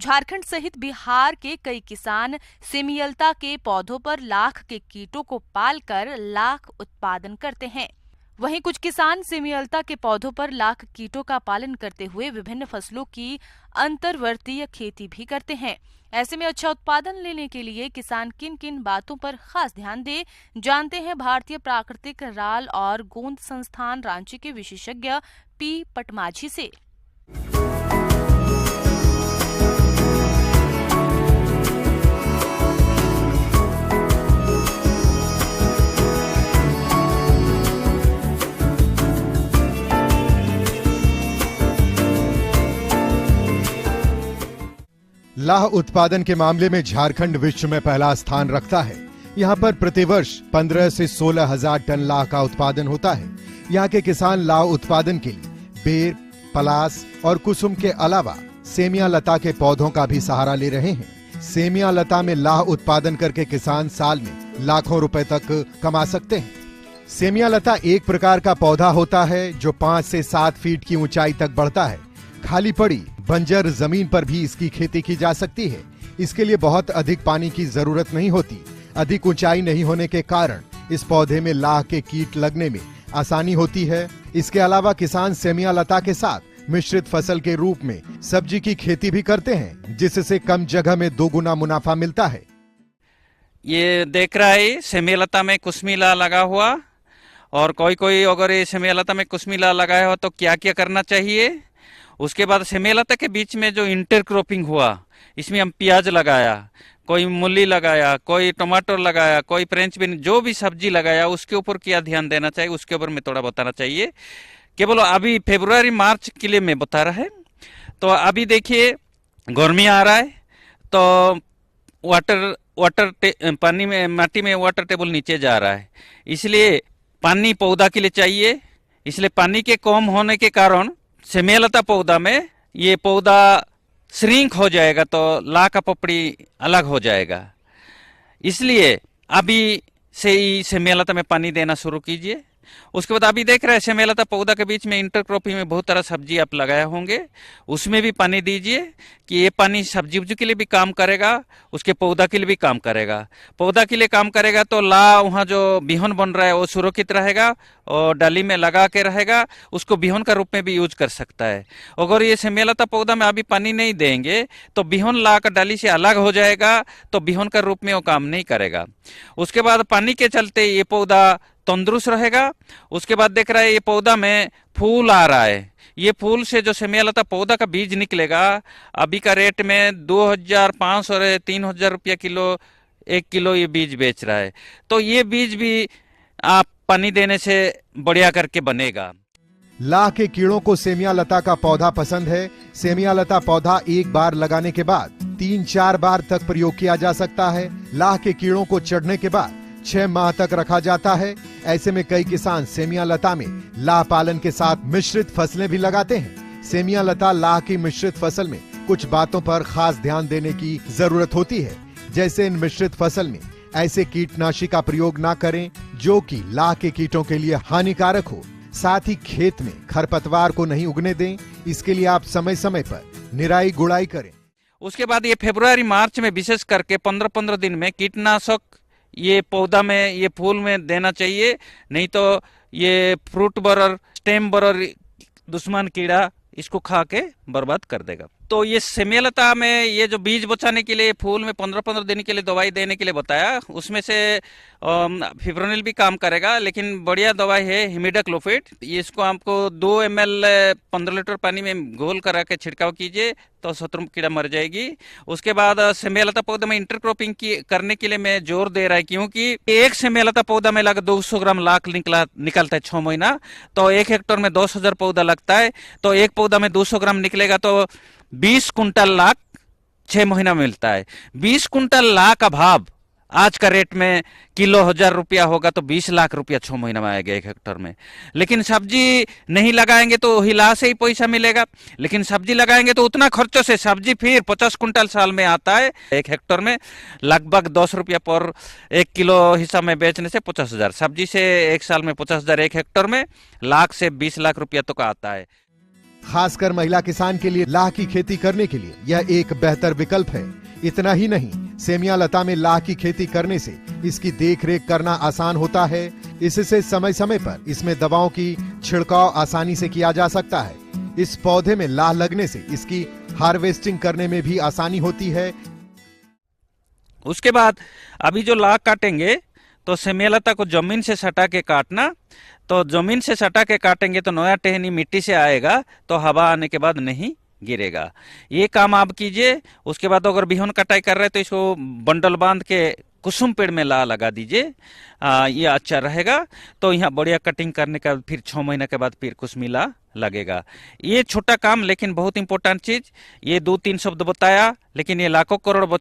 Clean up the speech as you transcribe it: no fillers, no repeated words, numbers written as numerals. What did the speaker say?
झारखंड सहित बिहार के कई किसान सेमियल्ता के पौधों पर लाख के कीटों को पालकर लाख उत्पादन करते हैं। वहीं कुछ किसान सेमियल्ता के पौधों पर लाख कीटों का पालन करते हुए विभिन्न फसलों की अंतर्वर्तीय खेती भी करते हैं। ऐसे में अच्छा उत्पादन लेने के लिए किसान किन किन बातों पर खास ध्यान दे, जानते हैं भारतीय प्राकृतिक राल और गोंद संस्थान रांची के विशेषज्ञ पी पटमाझी से। लाह उत्पादन के मामले में झारखंड विश्व में पहला स्थान रखता है। यहाँ पर प्रतिवर्ष 15 से 16 हजार टन लाह का उत्पादन होता है। यहाँ के किसान लाह उत्पादन के लिए बेर, पलास और कुसुम के अलावा सेमिया लता के पौधों का भी सहारा ले रहे हैं। सेमिया लता में लाह उत्पादन करके किसान साल में लाखों रुपए तक कमा सकते हैं। सेमिया लता एक प्रकार का पौधा होता है जो 5 से 7 फीट की ऊंचाई तक बढ़ता है। खाली पड़ी बंजर जमीन पर भी इसकी खेती की जा सकती है। इसके लिए बहुत अधिक पानी की जरूरत नहीं होती। अधिक ऊंचाई नहीं होने के कारण इस पौधे में लाह के कीट लगने में आसानी होती है। इसके अलावा किसान सेमिया लता के साथ मिश्रित फसल के रूप में सब्जी की खेती भी करते हैं, जिससे कम जगह में 2 गुना मुनाफा मिलता है। ये देख रहा है सेमिया लता में कुसमिला लगा हुआ, और कोई अगर ये सेमिया लता में कुसमिला लगाया हो तो क्या क्या करना चाहिए। उसके बाद सेमिया लता के बीच में जो इंटरक्रॉपिंग हुआ, इसमें हम प्याज लगाया, कोई मूली लगाया, कोई टमाटर लगाया, कोई फ्रेंच बीन, जो भी सब्जी लगाया उसके ऊपर क्या ध्यान देना चाहिए, उसके ऊपर में थोड़ा बताना चाहिए। केवल अभी फरवरी मार्च के लिए मैं बता रहा है। तो अभी देखिए गर्मी आ रहा है, तो पानी में, माटी में वाटर टेबल नीचे जा रहा है, इसलिए पानी पौधा के लिए चाहिए। इसलिए पानी के कम होने के कारण सेमिया लता पौधा में ये पौधा श्रिंक हो जाएगा, तो लाह का पपड़ी अलग हो जाएगा। इसलिए अभी से ही सेमिया लता में पानी देना शुरू कीजिए। उसके बाद अभी देख रहे हैं सेमिया लता पौधा के बीच में इंटरक्रॉपिंग में बहुत सारा सब्जी आप लगाए होंगे, उसमें भी पानी दीजिए कि ये पानी सब्जी उब्जी के लिए भी काम करेगा, उसके पौधा के लिए भी काम करेगा। पौधा के लिए काम करेगा तो लाह वहाँ जो बिहन बन रहा है वो सुरक्षित रहेगा और डाली में लगा के रहेगा, उसको बिहन का रूप में भी यूज कर सकता है। अगर ये सेमिया लता पौधा में अभी पानी नहीं देंगे तो बिहन लाह का डाली से अलग हो जाएगा, तो बिहन का रूप में वो काम नहीं करेगा। उसके बाद पानी के चलते ये पौधा तंदुरुस्त रहेगा। उसके बाद देख रहा है ये पौधा में फूल आ रहा है। ये फूल से जो सेमिया लता पौधा का बीज निकलेगा, अभी का रेट में 2500 और 3000 रुपया किलो, 1 किलो ये बीज बेच रहा है। तो ये बीज भी आप पानी देने से बढ़िया करके बनेगा। लाह के कीड़ों को सेमिया लता का पौधा पसंद है। सेमिया लता पौधा एक बार लगाने के बाद 3-4 बार तक प्रयोग किया जा सकता है। लाह के कीड़ों को चढ़ने के बाद 6 माह तक रखा जाता है। ऐसे में कई किसान सेमिया लता में लाह पालन के साथ मिश्रित फसलें भी लगाते हैं। सेमिया लता लाह की मिश्रित फसल में कुछ बातों पर खास ध्यान देने की जरूरत होती है, जैसे इन मिश्रित फसल में ऐसे कीटनाशी का प्रयोग ना करें जो कि लाह के कीटों के लिए हानिकारक हो। साथ ही खेत में खरपतवार को नहीं उगने दें। इसके लिए आप समय समय पर निराई गुड़ाई करें। उसके बाद ये फरवरी मार्च में विशेष करके 15-15 दिन में कीटनाशक ये पौधा में, ये फूल में देना चाहिए, नहीं तो ये फ्रूट बरर, स्टेम बरर दुश्मन कीड़ा इसको खा के बर्बाद कर देगा। तो ये सेमिया लता में ये जो बीज बचाने के लिए फूल में 15-15 दिन के लिए दवाई देने के लिए बताया, उसमें से फिब्रोनिल भी काम करेगा, लेकिन बढ़िया दवाई है हिमिडाक्लोपिड। इसको आपको 2 ml 15 लीटर पानी में घोल करा के छिड़काव कीजिए तो शत्रु कीड़ा मर जाएगी। उसके बाद सेमिया लता पौधा में इंटरक्रॉपिंग करने के लिए मैं जोर दे रहा है, क्योंकि एक सेमिया लता पौधा में लगा 200 ग्राम लाख निकलता है 6 महीना, तो 1 हेक्टेयर में 10,000 पौधा लगता है, तो एक पौधा में 200 ग्राम निकलेगा तो 20 कुंटल लाख 6 महीना मिलता है। 20 कुंटल लाख का भाव आज का रेट में किलो 1000 रुपया होगा तो 20 लाख रुपया 6 महीना में आएगा 1 हेक्टर में। लेकिन सब्जी नहीं लगाएंगे तो हिला से ही पैसा मिलेगा, लेकिन सब्जी लगाएंगे तो उतना खर्चों से सब्जी फिर 50 कुंटल साल में आता है। 1 हेक्टर में लगभग 10 रुपया पर 1 किलो हिस्सा में बेचने से 50,000, सब्जी से 1 साल में 50,000, 1 हेक्टर में लाख से 20 लाख रुपया तो का आता है। खासकर महिला किसान के लिए लाह की खेती करने के लिए यह एक बेहतर विकल्प है। इतना ही नहीं, सेमिया लता में लाह की खेती करने से इसकी देखरेख करना आसान होता है। इससे समय समय पर इसमें दवाओं की छिड़काव आसानी से किया जा सकता है। इस पौधे में लाह लगने से इसकी हार्वेस्टिंग करने में भी आसानी होती है। उसके बाद अभी जो लाख काटेंगे तो सेमिया लता को जमीन से सटा के काटना। तो जमीन से सटा के काटेंगे तो नया टहनी मिट्टी से आएगा, तो हवा आने के बाद नहीं गिरेगा। ये काम आप कीजिए। उसके बाद अगर बिहन कटाई कर रहे हैं तो इसको बंडल बांध के कुसुम पेड़ में ला लगा दीजिए, ये अच्छा रहेगा। तो यहाँ बढ़िया कटिंग करने का फिर 6 महीने के बाद फिर कुछ मिला लगेगा। ये छोटा काम लेकिन बहुत इंपॉर्टेंट चीज। ये 2-3 शब्द बताया, लेकिन ये लाखों करोड़